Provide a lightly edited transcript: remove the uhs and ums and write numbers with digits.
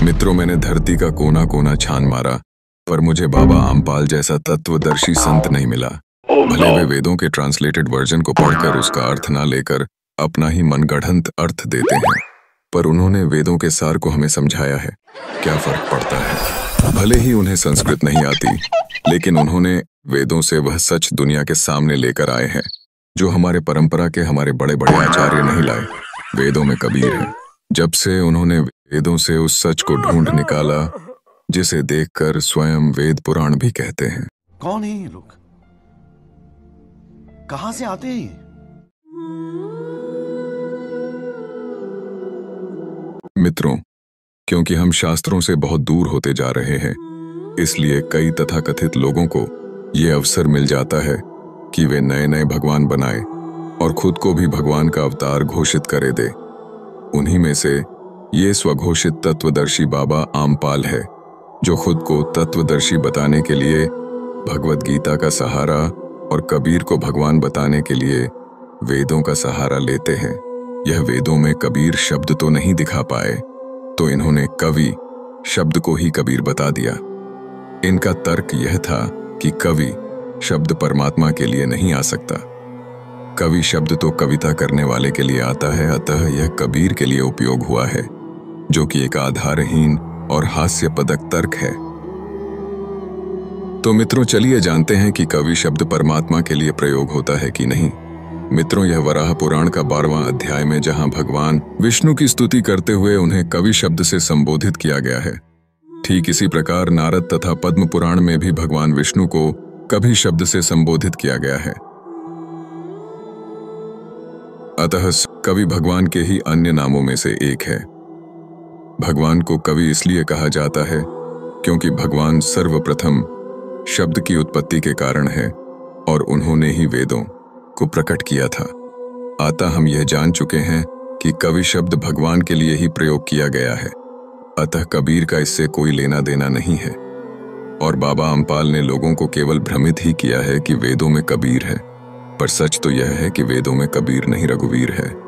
मित्रों, मैंने धरती का कोना कोना छान मारा, पर मुझे बाबा आमपाल जैसा तत्वदर्शी संत नहीं मिला। भले वे वेदों के ट्रांसलेटेड वर्जन को पढ़कर उसका अर्थ ना लेकर अपना ही मनगढ़ंत अर्थ देते हैं, पर उन्होंने वेदों के सार को हमें समझाया है। क्या फर्क पड़ता है? भले ही उन्हें संस्कृत नहीं आती, लेकिन उन्होंने वेदों से वह सच दुनिया के सामने लेकर आए हैं जो हमारे परंपरा के हमारे बड़े बड़े आचार्य नहीं लाए। वेदों में कबीर है। जब से उन्होंने वेदों से उस सच को ढूंढ निकाला जिसे देखकर स्वयं वेद पुराण भी कहते हैं। कौन है ये लोग? कहां से आते हैं ये? मित्रों, क्योंकि हम शास्त्रों से बहुत दूर होते जा रहे हैं, इसलिए कई तथाकथित लोगों को ये अवसर मिल जाता है कि वे नए नए भगवान बनाए और खुद को भी भगवान का अवतार घोषित करे दे। उन्हीं में से ये स्वघोषित तत्वदर्शी बाबा आमपाल है, जो खुद को तत्वदर्शी बताने के लिए भगवद गीता का सहारा और कबीर को भगवान बताने के लिए वेदों का सहारा लेते हैं। यह वेदों में कबीर शब्द तो नहीं दिखा पाए, तो इन्होंने कवि शब्द को ही कबीर बता दिया। इनका तर्क यह था कि कवि शब्द परमात्मा के लिए नहीं आ सकता। कवि शब्द तो कविता करने वाले के लिए आता है, अतः यह कबीर के लिए उपयोग हुआ है, जो कि एक आधारहीन और हास्यपदक तर्क है। तो मित्रों, चलिए जानते हैं कि कवि शब्द परमात्मा के लिए प्रयोग होता है कि नहीं। मित्रों, यह वराह पुराण का 12वां अध्याय में जहां भगवान विष्णु की स्तुति करते हुए उन्हें कवि शब्द से संबोधित किया गया है, ठीक इसी प्रकार नारद तथा पद्म पुराण में भी भगवान विष्णु को कवि शब्द से संबोधित किया गया है। अतः कवि भगवान के ही अन्य नामों में से एक है। भगवान को कवि इसलिए कहा जाता है क्योंकि भगवान सर्वप्रथम शब्द की उत्पत्ति के कारण है और उन्होंने ही वेदों को प्रकट किया था। अतः हम यह जान चुके हैं कि कवि शब्द भगवान के लिए ही प्रयोग किया गया है, अतः कबीर का इससे कोई लेना देना नहीं है। और बाबा आमपाल ने लोगों को केवल भ्रमित ही किया है कि वेदों में कबीर है, पर सच तो यह है कि वेदों में कबीर नहीं रघुवीर है।